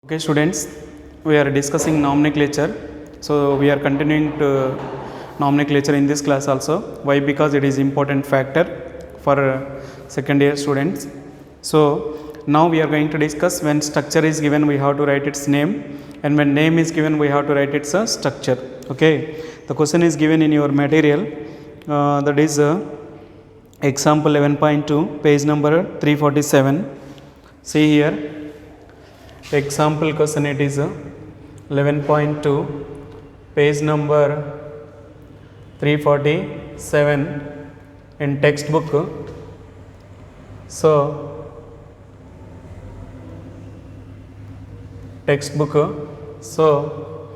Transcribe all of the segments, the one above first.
Okay, students, we are discussing nomenclature. So we are continuing to nomenclature in this class also. Why? Because it is important factor for second year students. So now we are going to discuss when structure is given, we have to write its name, and when name is given, we have to write its structure. Okay, the question is given in your material. That is example 11.2, page number 347. See here. Example question, it is 11.2, page number 347 in textbook. So textbook. So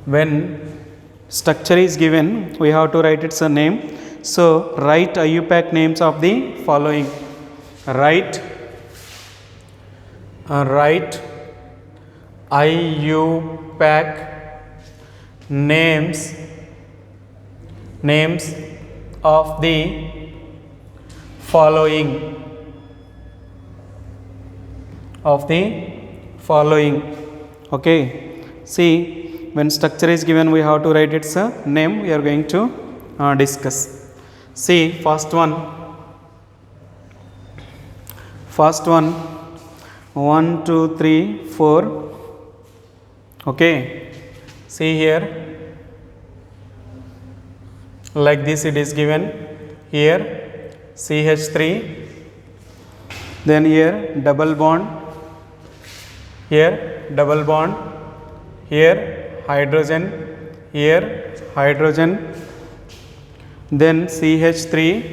when structure is given, we have to write its name. So write IUPAC names of the following. Write IUPAC names of the following. Okay, see, when structure is given, we have to write its name. We are going to discuss. See, first one 1 2 3 4. Okay, see here, like this it is given. Here CH3, then here double bond, here double bond, here hydrogen, here hydrogen, then CH3,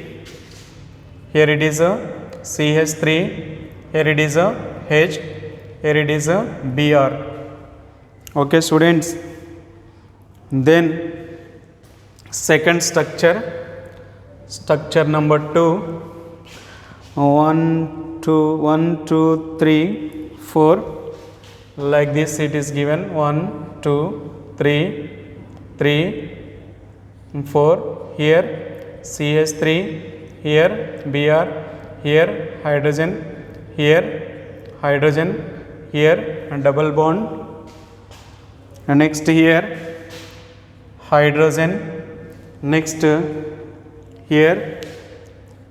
here it is a CH3, here it is a H, here it is a Br. Okay, students. Then second structure number 2, 1 2 3 4, like this it is given. 1 2 3 4, here CH3, here Br, here hydrogen, here hydrogen, here double bond, and next here hydrogen, next here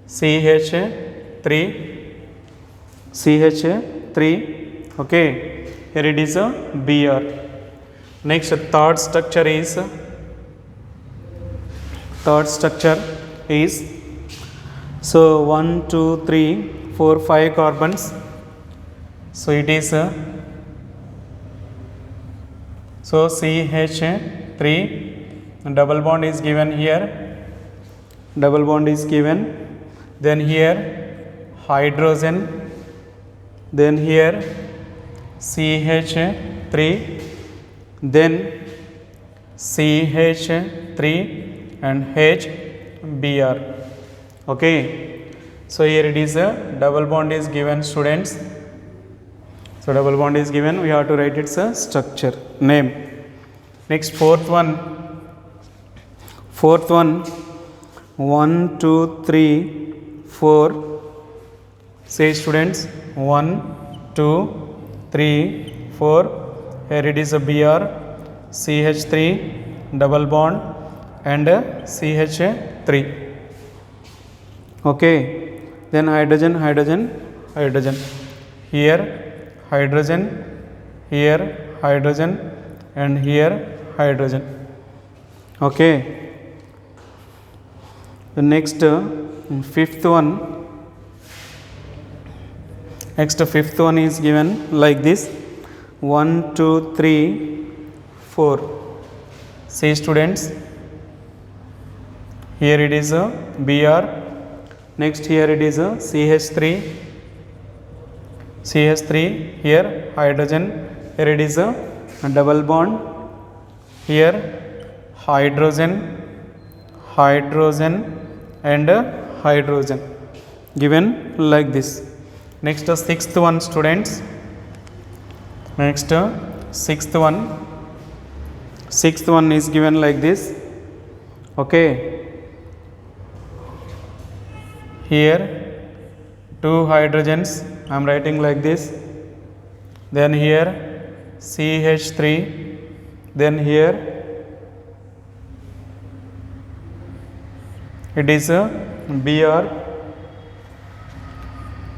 CH3, okay, here it is a Br. Next third structure is so 1 2 3 4 5 carbons. So it is so CH3, double bond is given here, then here hydrogen, then here CH3, then CH3 and HBr. Okay, so here it is a double bond is given, students. So double bond is given, we have to write its structure name. Next fourth one 1 2 3 4. Say students, 1 2 3 4, here it is a Br, CH3, double bond, and CH3. Okay, then hydrogen, here hydrogen, here hydrogen, and here hydrogen. Okay, the next fifth one is given like this. 1 2 3 4. See students, here it is a Br, next here it is a CH3, here hydrogen, here it is a double bond, here hydrogen, and hydrogen, given like this. Next sixth one, students. Sixth one is given like this. Okay, here 2 hydrogens, I am writing like this. then here CH3, then here it is a Br,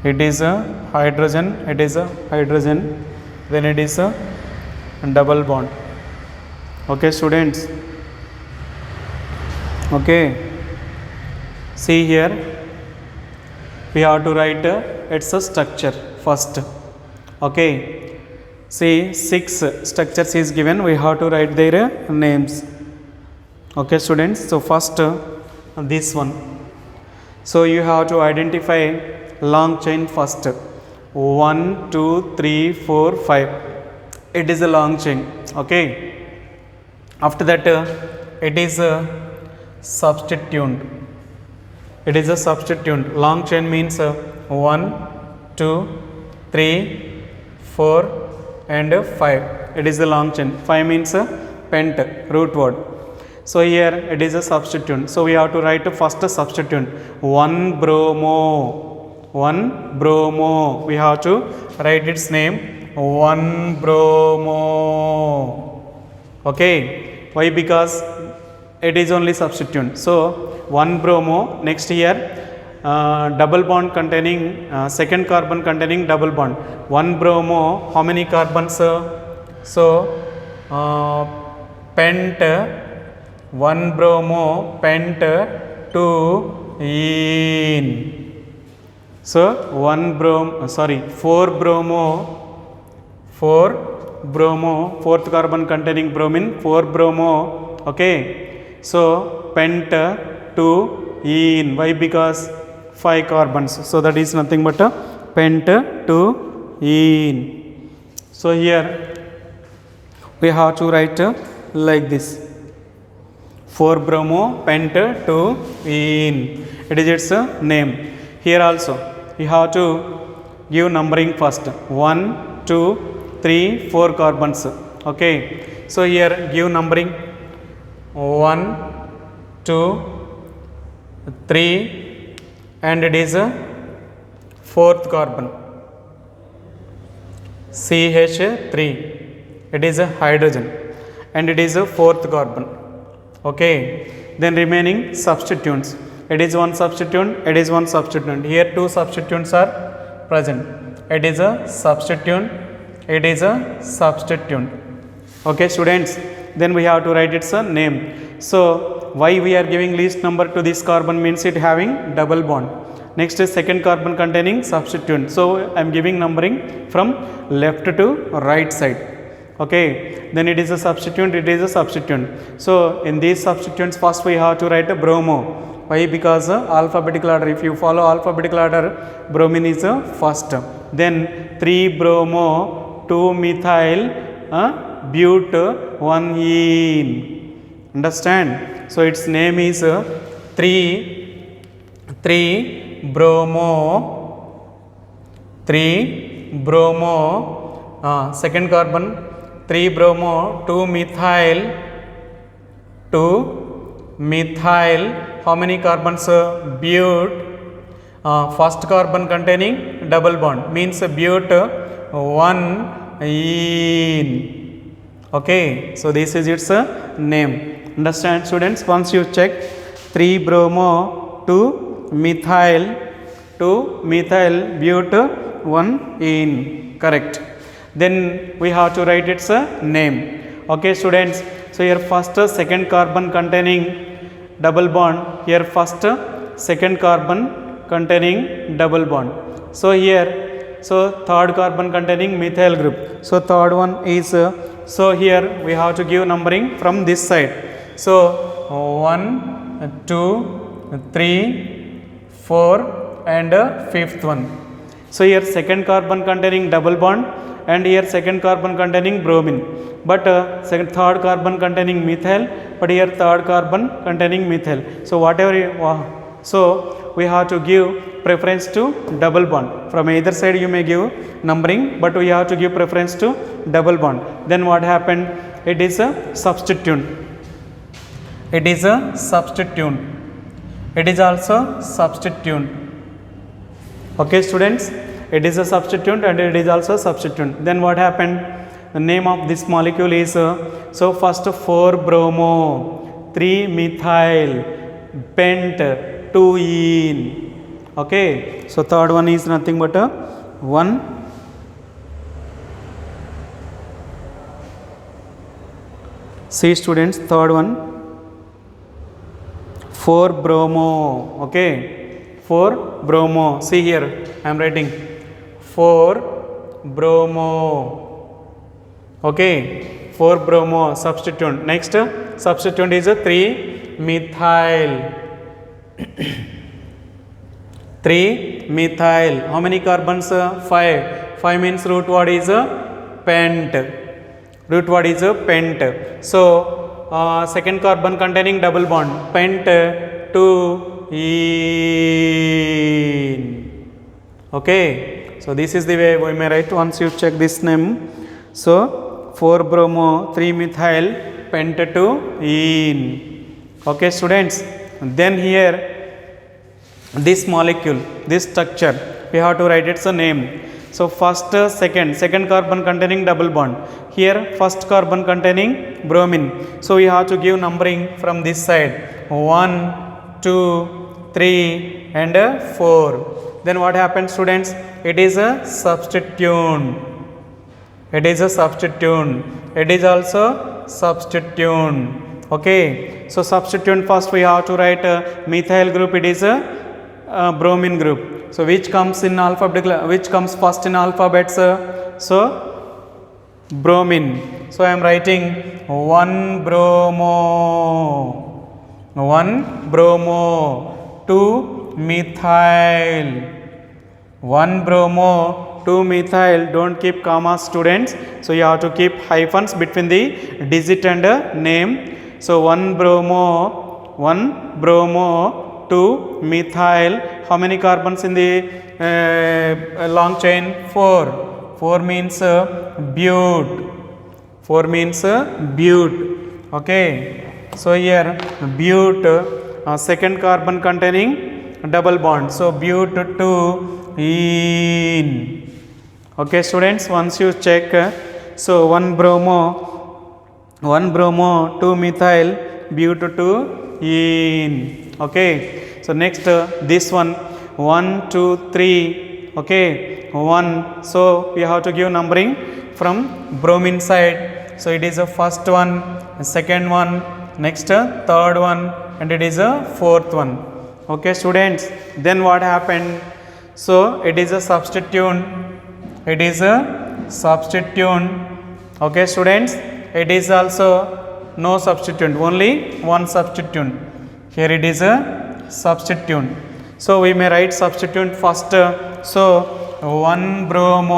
it is a hydrogen, then it is a double bond. Okay students, okay, see here we have to write its a structure first. Okay, see 6 structures is given, we have to write their names. Okay students, so first this one, so you have to identify long chain first. 1 2 3 4 5, it is a long chain. Okay, after that it is a substituent, it is a substituent. Long chain means 1 2 3 4 and 5, it is a long chain. 5 means pent, root word. So here it is a substituent, so we have to write first substituent 1 bromo, 1 bromo, we have to write its name 1 bromo. Okay, why? Because it is only substituent, so 1 bromo. Next here double bond containing second carbon containing double bond. 1 bromo, how many carbons? So pent, 1 bromo pent 2 ene. So 4 bromo, 4 bromo, fourth carbon containing bromine, 4 bromo. Okay, so pent 2 ene. Why? Because 5 carbons, so that is nothing but a pent 2 ene. So here we have to write like this 4 bromo pent 2 ene, it is its name. Here also you have to give numbering first, 1 2 3 4 carbons. Okay, so here give numbering 1 2 3 and it is a fourth carbon CH3, it is a hydrogen and it is a fourth carbon. Okay, then remaining substituents, it is one substituent, it is one substituent. Here 2 substituents are present, it is a substituent, it is a substituent. Okay students, then we have to write its name. So why we are giving least number to this carbon means it having double bond. Next is second carbon containing substituent, so I am giving numbering from left to right side. Okay, then it is a substituent, it is a substituent. So in these substituents first we have to write a bromo. Why? Because alphabetical order, if you follow alphabetical order, bromine is first, then 3 bromo 2 methyl but 1 ene. Understand? So its name is 3 bromo, 3 bromo, second carbon 3 bromo 2 methyl, 2 methyl, how many carbons? But first carbon containing double bond means but 1 ene. Okay, so this is its name. Understand students? Once you check 3 bromo 2 methyl but 1 ene, correct. Then we have to write its name. Okay students, so here first second carbon containing double bond, here first second carbon containing double bond. So here, so third carbon containing methyl group, so third one is so here we have to give numbering from this side. So 1 2 3 4 and fifth one. So here second carbon containing double bond and here second carbon containing bromine, but third carbon containing methyl, but here third carbon containing methyl. So whatever you, so we have to give preference to double bond. From either side you may give numbering, but we have to give preference to double bond. Then what happened? It is a substituent. It is a substituent. It is also substituent. Okay students, it is a substituent and it is also a substituent. Then what happened? The name of this molecule is so first 4-bromo, 3-methyl, pent, 2-ene. Okay, so third one is nothing but a 1. See students, third one 4-bromo. Okay, 4-bromo. See here, I am writing 4-bromo. Okay, 4-bromo substituent. Next substituent is a 3-methyl. 3-methyl. How many carbons? 5. 5 means root word is a pent. Root word is a pent. So second carbon containing double bond, pent 2-ene. Okay, so this is the way we may write once you check this name. So 4-bromo, 3-methyl, pent 2-ene. Okay students, then here this molecule, this structure, we have to write its name. So first, second carbon containing double bond. Here first carbon containing bromine. So we have to give numbering from this side, 1, 2, 3 and 4. Then what happens students? It is a substituent. It is a substituent. It is also substituent. Okay, so substituent first we have to write methyl group. It is a bromine group. So which comes in alphabetical, which comes first in alphabets? So bromine. So I am writing 1-bromo, 1-bromo, 2-methyl, 1-bromo, 2-methyl. Don't keep commas students. So you have to keep hyphens between the digit and name. So 1-bromo, 1-bromo, 2-methyl. How many carbons in the long chain? 4. 4 means bute. 4 means bute. Okay, so here bute, second carbon containing double bond. So bute 2-ene. Okay students, once you check, so 1-bromo, 2-methyl, bute 2-ene. Okay, so next this one 1, 2, 3. Okay, 1. So we have to give numbering from bromine side. So it is a first one, second one, next third one, and it is a fourth one. Okay students, then what happened? So it is a substituent. It is a substituent. Okay students, it is also no substituent, only one substituent. Here it is a substituent. So we may write substituent first. So 1-bromo,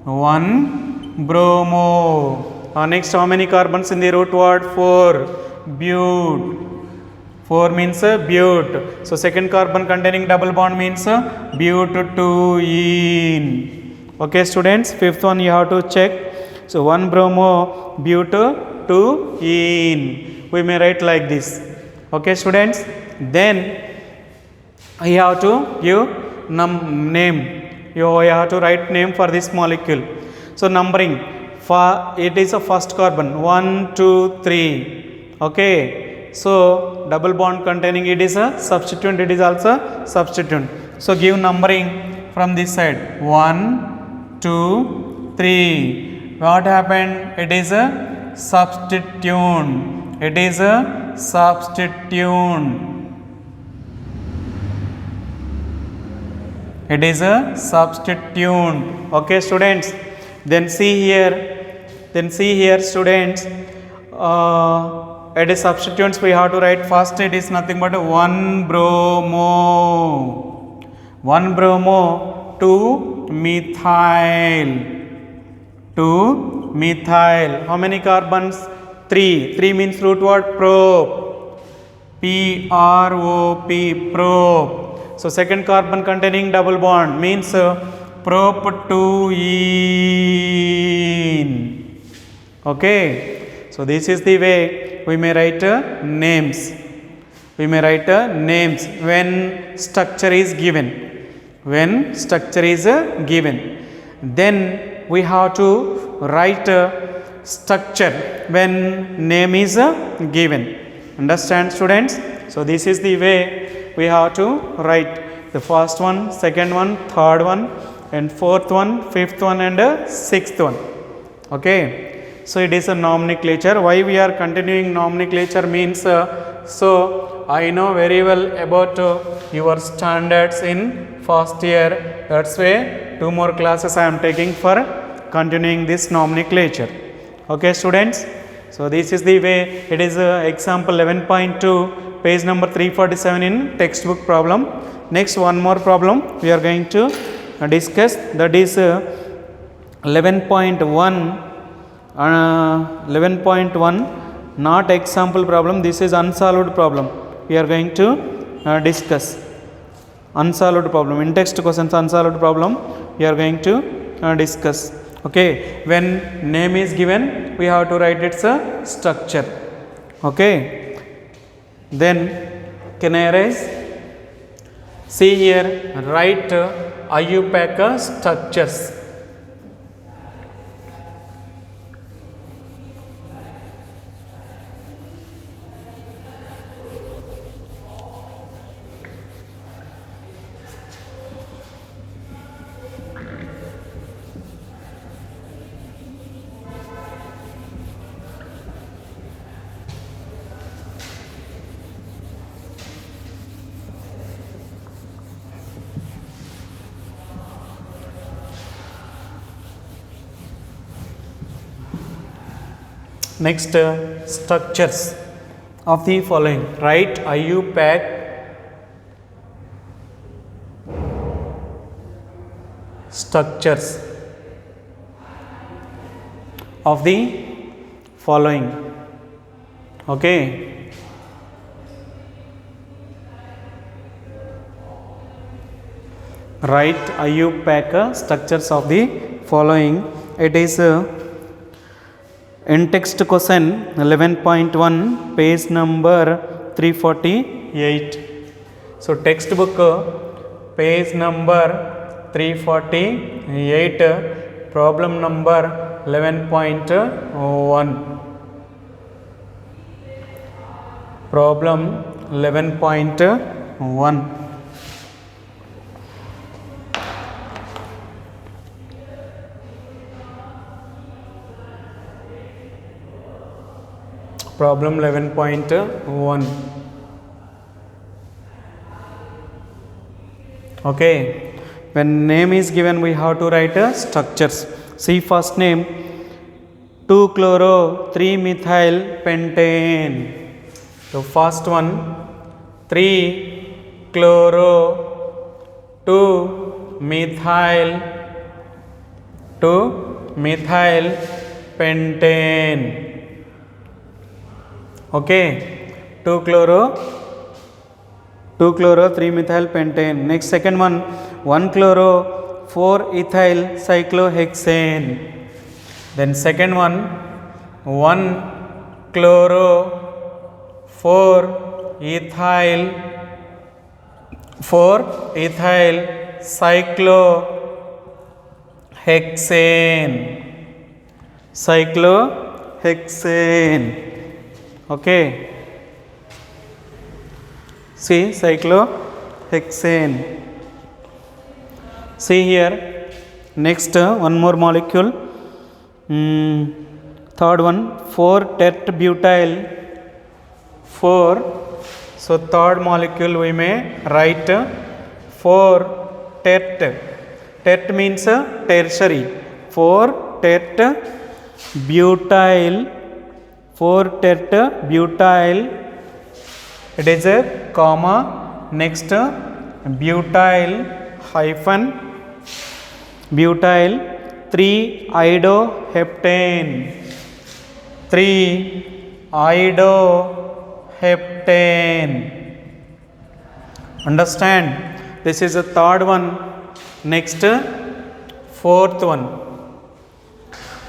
1-bromo. Next, how many carbons in the root word? 4. Bute. 4 means bute. So second carbon containing double bond means bute 2-ene. Okay students, fifth one you have to check. So 1-bromo, bute 2-ene. We may write like this. Okay students, then you have to give name. You have to write name for this molecule. So numbering, for it is a first carbon, 1, 2, 3. Okay, so double bond containing, it is a substituent, it is also substituent. So give numbering from this side, 1, 2, 3. What happened? It is a substituent. It is a substituent. It is a substituent. Okay students, then see here students, at a substituents we have to write first, it is nothing but 1-bromo, 1-bromo, 2-methyl, 2-methyl. How many carbons? 3. 3 means root word prop, P-R-O-P, prop. So second carbon containing double bond means prop 2-ene. Okay, so this is the way we may write names. We may write names when structure is given. when structure is given. Then we have to write structure when name is given. Understand, students? So this is the way we have to write the first one, second one, third one, and fourth one, fifth one, and sixth one. Okay, so it is a nomenclature. Why we are continuing nomenclature means so I know very well about your standards in first year. That's why 2 more classes I am taking for continuing this nomenclature. Okay, students? So this is the way. It is example 11.2, page number 347 in textbook problem. Next, one more problem we are going to discuss, that is 11.1. 11.1 not example problem, this is unsolved problem. We are going to discuss unsolved problem, in text questions unsolved problem we are going to discuss. Okay, when name is given we have to write its structure. Okay, then can I erase? See here, write IUPAC structures. Next, structures of the following. Write IUPAC structures of the following. Okay. Write IUPAC structures of the following. It is in text question 11.1, page number 348. So textbook page number 348, problem number 11.1. Problem 11.1. Problem 11.1. Okay, when name is given we have to write structures. See first name 2-chloro-3-methyl pentane. So first one 3-chloro-2-methyl pentane. Okay, 2-chloro-3-methyl pentane. Next, second one 1-chloro-4-ethyl cyclohexane. Then second one 1-chloro-4-ethyl cyclohexane. Okay, see cyclohexane. See here, next one more molecule, third one 4-tert-butyl 4. So third molecule we may write 4-tert. Tert means tertiary. 4-tert-butyl. 4-tert-butyl, it is a comma, next butyl hyphen, butyl 3-iodoheptane. 3-iodoheptane. Understand? This is the third one. Next, fourth one.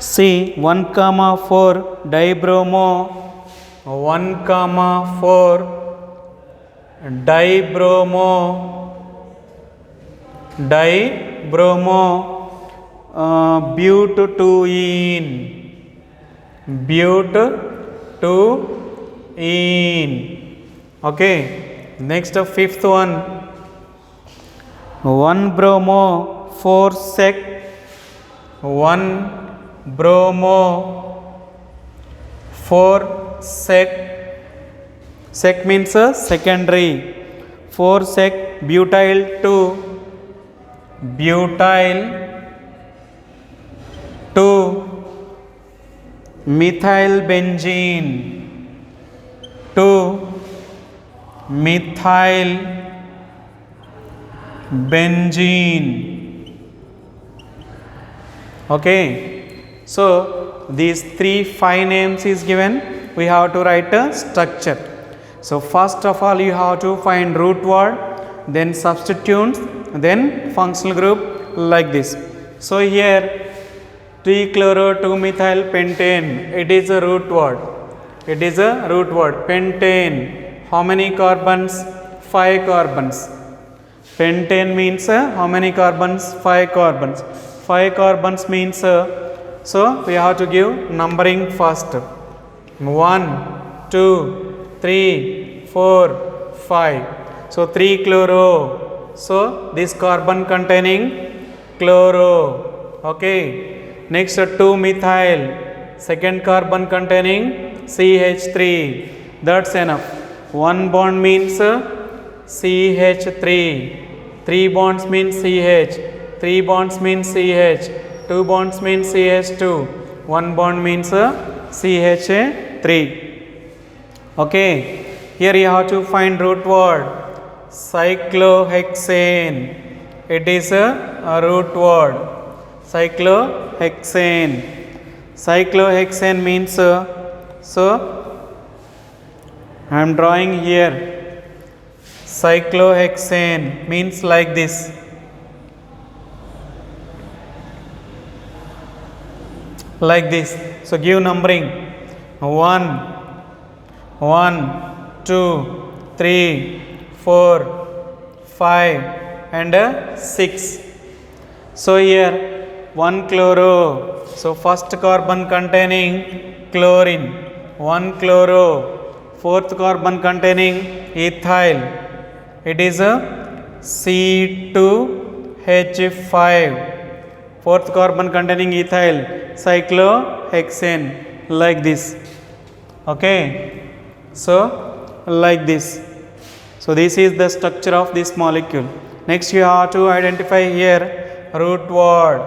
See 1-4 dibromo, 1-4 dibromo dibromo butene, butene. Okay, next fifth one, 1 bromo 4 sec, 1 bromo 4 sec, sec means secondary, 4 sec butyl 2, butyl 2 methyl benzene, 2 methyl benzene. Okay, so these 5 names is given. We have to write a structure. So first of all you have to find root word, then substituents, then functional group, like this. So here 3-chloro-2-methyl pentane, it is a root word. It is a root word. Pentane, how many carbons? 5 carbons. Pentane means how many carbons? 5 carbons. 5 carbons means so we have to give numbering first. 1, 2, 3, 4, 5. So 3-chloro. So this carbon containing chloro. Okay. Next 2-methyl. Second carbon containing CH3. That's enough. 1 bond means CH3. 3 bonds means CH. 3 bonds means CH. 2 bonds means CH2. 1 bond means CH3. Okay. Here you have to find root word. Cyclohexane. It is a root word. Cyclohexane. Cyclohexane means so I am drawing here. Cyclohexane means like this. Like this. So give numbering. 1, 2, 3, 4, 5 and 6. So here 1 chloro. So first carbon containing chlorine. 1 chloro. Fourth carbon containing ethyl. It is a C2H5. Fourth carbon containing ethyl. Cyclohexane, like this. Okay. So like this. So this is the structure of this molecule. Next you have to identify here root word.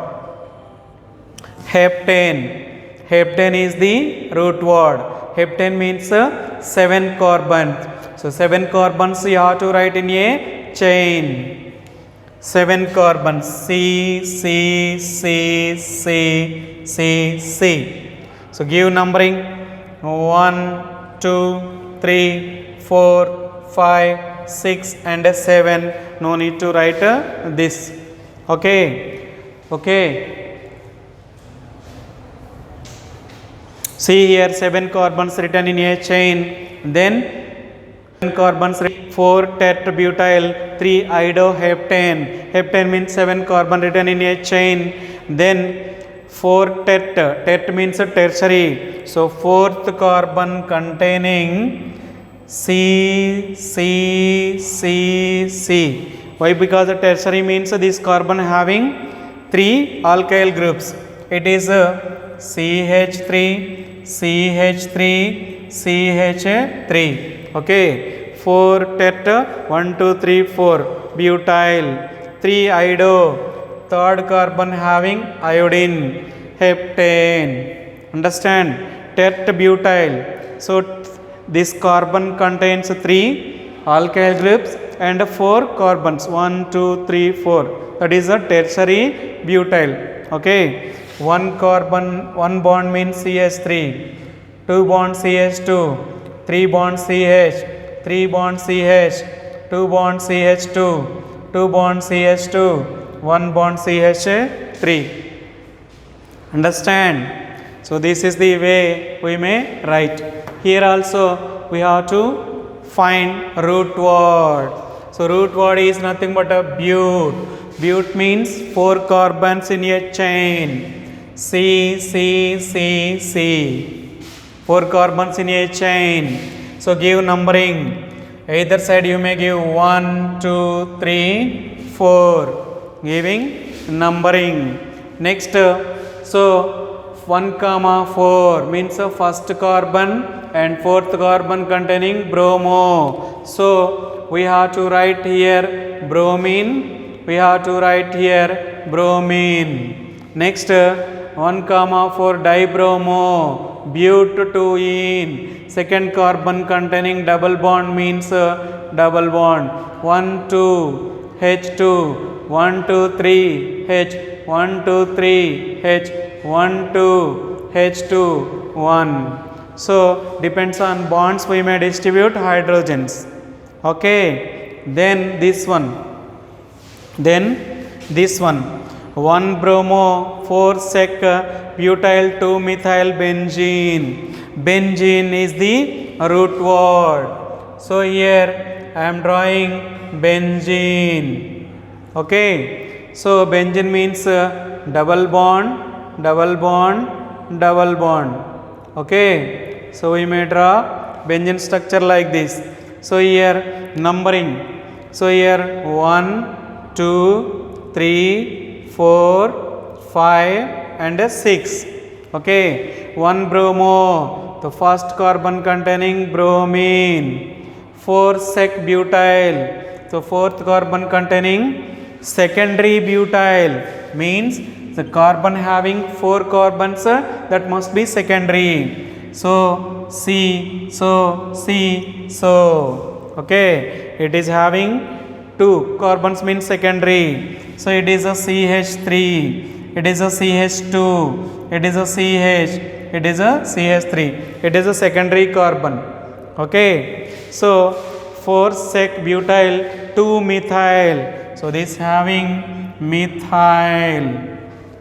Heptane. Heptane is the root word. Heptane means 7 carbons. So 7 carbons you have to write in a chain. 7 carbons. C, C, C, C, C, C. So give numbering. 1, 2, 3, 4, 5, 6 and 7. No need to write this. Okay. Okay. See here 7 carbons written in a chain. Then 7 carbons, 4 tetrabutyl, 3 iodoheptane. Heptane means 7 carbon written in a chain. Then 4 tet. Tet means tertiary. So fourth carbon containing C, C, C, C. Why? Because the tertiary means this carbon having 3 alkyl groups. It is CH3, CH3, CH3. Okay. 4 tet, 1, 2, 3, 4. Butyl. 3 iodo. Third carbon having iodine. Heptane. Understand? Tet butyl. So this carbon contains 3 alkyl groups and 4 carbons. 1, 2, 3, 4. That is a tertiary butyl. Okay. 1 carbon, 1 bond means CH3. 2 bond CH2. 3 bond CH. 3 bond CH. 2 bond CH2. 2 bond CH2. 1 bond CH3. Understand? So this is the way we may write. Here also we have to find root word. So root word is nothing but a but. But means 4 carbons in a chain. C, C, C, C. 4 carbons in a chain. So give numbering. Either side you may give 1, 2, 3, 4. Giving numbering. Next, so 1, 4 means the first carbon and fourth carbon containing bromo. So we have to write here bromine. We have to write here bromine. Next, 1, 4 dibromo, butene. Second carbon containing double bond means double bond. 1, 2, H2, 1, 2, 3, H, 1, 2, 3, H, 1, 2, H2, 1. So depends on bonds we may distribute hydrogens. Okay, then this one. Then this one, 1 bromo, 4 sec butyl 2 methyl benzene. Benzene is the root word. So here I am drawing benzene. Okay, so benzene means double bond, double bond, double bond. Okay, so we may draw benzene structure like this. So here numbering. So here 1, 2, 3, 4, 5 and 6. Okay, 1 bromo, the first carbon containing bromine. 4 sec butyl, the fourth carbon containing secondary butyl, means the carbon having 4 carbons that must be secondary. So C, so C, so. Okay, it is having 2 carbons means secondary. So it is a CH3, it is a CH2, it is a CH, it is a CH3, it is a secondary carbon. Okay, so 4 sec butyl 2 methyl. So this having methyl.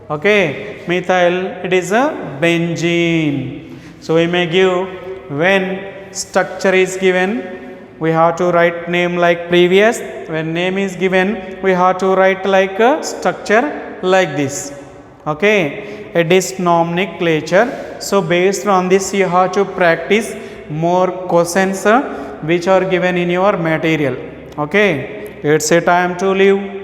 Okay, methyl, it is a benzene. So we may give, when structure is given, we have to write name like previous. When name is given, we have to write like a structure like this. Okay, it is nomenclature. So based on this, you have to practice more questions which are given in your material. Okay, it's a time to leave.